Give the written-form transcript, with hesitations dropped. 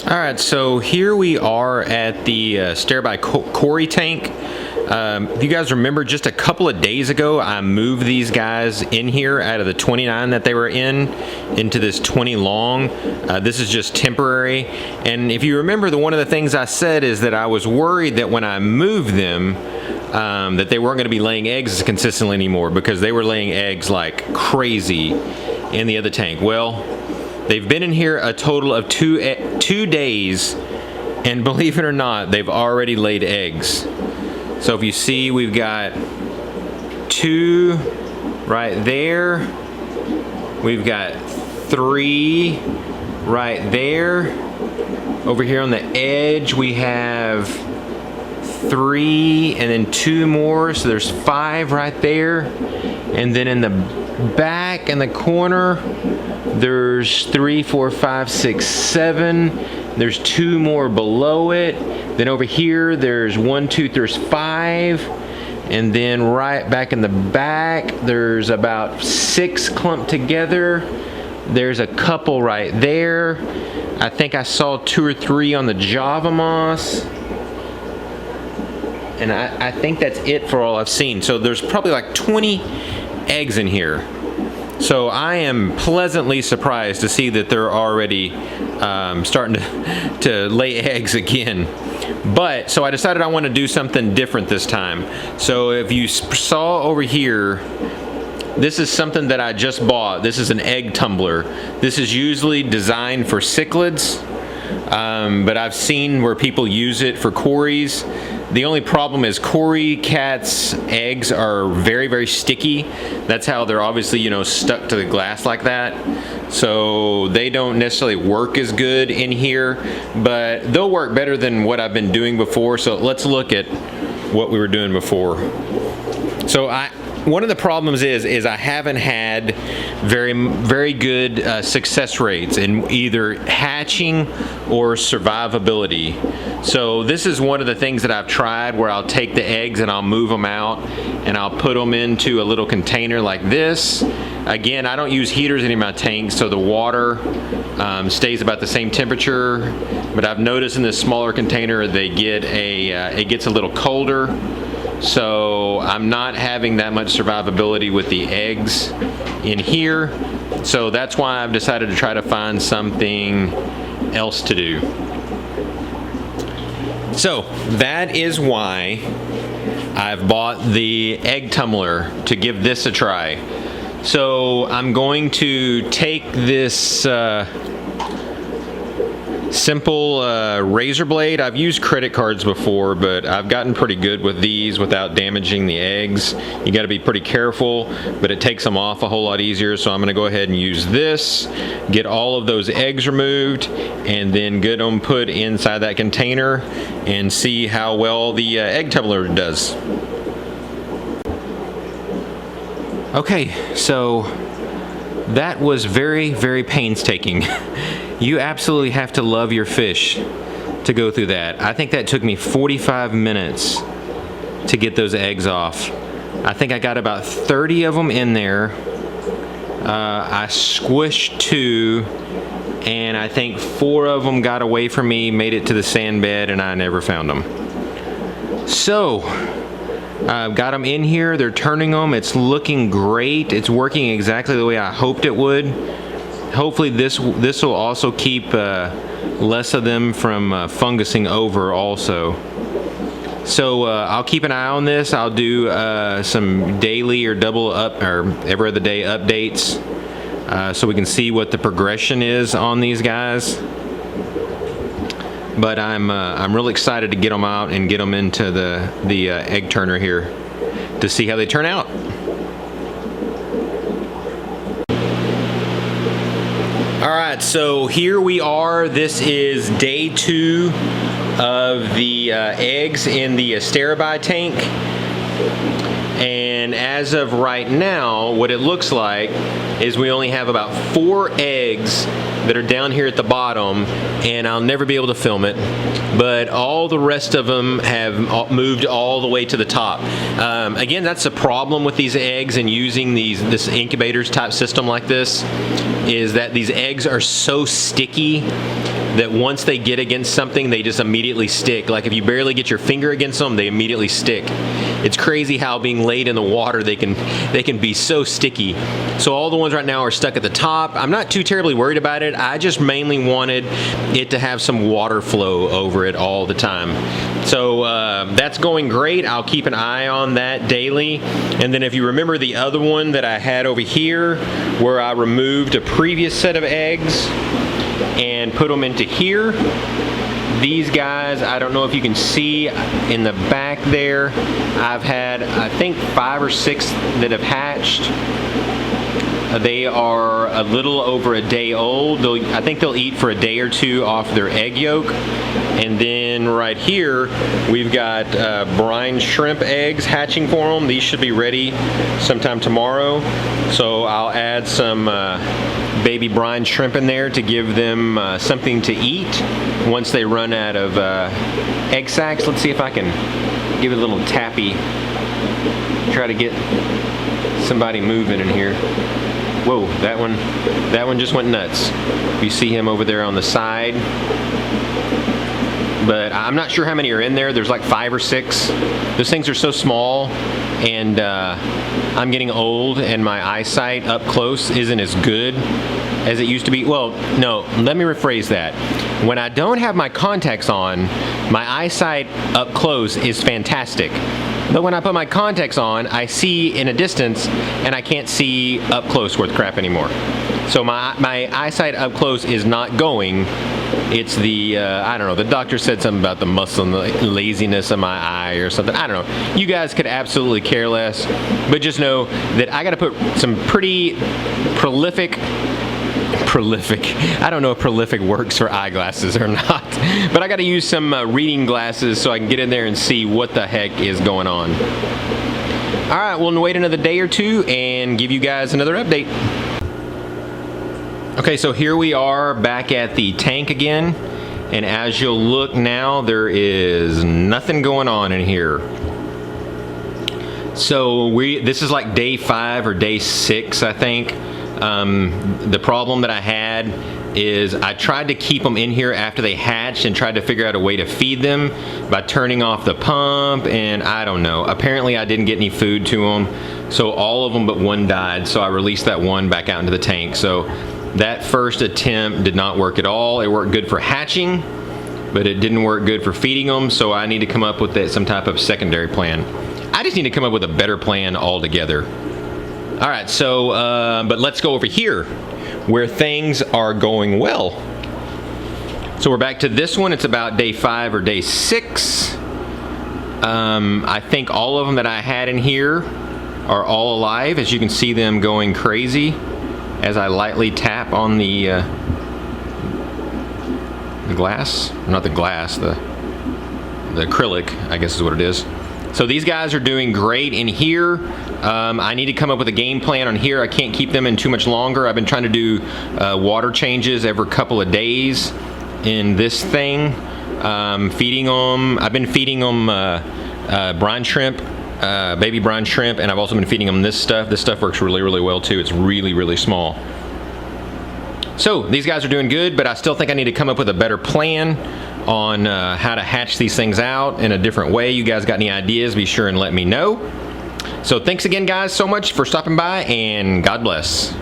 Alright, so here we are at the Sterabi Cory tank. If you guys remember, just a couple of days ago I moved these guys in here out of the 29 that they were in into this 20 long. This is just temporary, and if you remember, one of the things I said is that I was worried that when I moved them that they weren't going to be laying eggs consistently anymore, because they were laying eggs like crazy in the other tank. Well, they've been in here a total of two days, and believe it or not, they've already laid eggs. So if you see, we've got 2 right there. We've got 3 right there. Over here on the edge, we have 3 and then 2 more, so there's 5 right there. And then in the back in the corner, there's 3, 4, 5, 6, 7. There's 2 more below it. Then over here, there's 1, 2, there's 5. And then right back in the back, there's about 6 clumped together. There's a couple right there. I think I saw 2 or 3 on the Java moss. And I think that's it for all I've seen. So there's probably like 20 eggs in here. So I am pleasantly surprised to see that they're already starting to lay eggs again. But so I decided I want to do something different this time. So if you saw over here, this is something that I just bought. This is an egg tumbler. This is usually designed for cichlids, but I've seen where people use it for Corys. The only problem is Cory cat's eggs are very, very sticky. That's how they're obviously, you know, stuck to the glass like that. So they don't necessarily work as good in here, but they'll work better than what I've been doing before. So let's look at what we were doing before. So one of the problems is I haven't had very good success rates in either hatching or survivability. So this is one of the things that I've tried, where I'll take the eggs and I'll move them out and I'll put them into a little container like this. Again, I don't use heaters in my tanks, so the water stays about the same temperature. But I've noticed in this smaller container, they get it gets a little colder. So I'm not having that much survivability with the eggs in here. So that's why I've decided to try to find something else to do. So that is why I've bought the egg tumbler, to give this a try. So I'm going to take this simple razor blade. I've used credit cards before, but I've gotten pretty good with these without damaging the eggs. You got to be pretty careful, but it takes them off a whole lot easier. So I'm going to go ahead and use this, get all of those eggs removed, and then get them put inside that container and see how well the egg tumbler does. Okay, so that was very, very painstaking. You absolutely have to love your fish to go through that. I think that took me 45 minutes to get those eggs off. I think I got about 30 of them in there. I squished 2, and I think 4 of them got away from me, made it to the sand bed, and I never found them. So I've got them in here. They're turning them. It's looking great. It's working exactly the way I hoped it would. Hopefully this will also keep less of them from fungusing over also. So I'll keep an eye on this. I'll do some daily or every other day updates so we can see what the progression is on these guys. But I'm really excited to get them out and get them into the egg turner here to see how they turn out. Alright, so here we are. This is day 2 of the eggs in the Sterabi tank. And as of right now, what it looks like is we only have about 4 eggs that are down here at the bottom, and I'll never be able to film it, but all the rest of them have moved all the way to the top. Again, that's the problem with these eggs and using this incubators type system like this, is that these eggs are so sticky that once they get against something, they just immediately stick. Like if you barely get your finger against them, they immediately stick. It's crazy how being laid in the water, they can be so sticky. So all the ones right now are stuck at the top. I'm not too terribly worried about it. I just mainly wanted it to have some water flow over it all the time. So that's going great. I'll keep an eye on that daily. And then if you remember the other one that I had over here, where I removed a previous set of eggs and put them into here, these guys, I don't know if you can see in the back there, I've had, I think, 5 or 6 that have hatched. They are a little over a day old. I think they'll eat for a day or 2 off their egg yolk. And then right here, we've got brine shrimp eggs hatching for them. These should be ready sometime tomorrow. So I'll add some baby brine shrimp in there to give them something to eat once they run out of egg sacs. Let's see if I can give it a little tappy. Try to get somebody moving in here. Whoa, that one just went nuts. You see him over there on the side. But I'm not sure how many are in there. There's like 5 or 6. Those things are so small, and I'm getting old, and my eyesight up close isn't as good as it used to be. Well, no, let me rephrase that. When I don't have my contacts on, my eyesight up close is fantastic. But when I put my contacts on, I see in a distance, and I can't see up close worth crap anymore. So my eyesight up close is not going. It's the, I don't know, the doctor said something about the muscle and the laziness of my eye or something. I don't know. You guys could absolutely care less. But just know that I got to put some pretty prolific, I don't know if prolific works for eyeglasses or not, but I got to use some reading glasses so I can get in there and see what the heck is going on. All right, we'll wait another day or 2 and give you guys another update. Okay, so here we are back at the tank again, and as you'll look now, there is nothing going on in here. So this is like day 5 or day 6, I think. The problem that I had is I tried to keep them in here after they hatched and tried to figure out a way to feed them by turning off the pump, and I don't know. Apparently I didn't get any food to them, so all of them but one died, so I released that one back out into the tank. So that first attempt did not work at all. It worked good for hatching, but it didn't work good for feeding them, so I need to come up with some type of secondary plan. I just need to come up with a better plan altogether. All right, so, but let's go over here where things are going well. So we're back to this one. It's about day 5 or day 6. I think all of them that I had in here are all alive, as you can see them going crazy as I lightly tap on the glass. Not the glass, the acrylic, I guess is what it is. So these guys are doing great in here. I need to come up with a game plan on here. I can't keep them in too much longer. I've been trying to do water changes every couple of days in this thing. Feeding them, I've been feeding them brine shrimp, baby brine shrimp, and I've also been feeding them this stuff. This stuff works really, really well too. It's really, really small. So these guys are doing good, but I still think I need to come up with a better plan on how to hatch these things out in a different way. You guys got any ideas, be sure and let me know. So thanks again, guys, so much for stopping by, and God bless.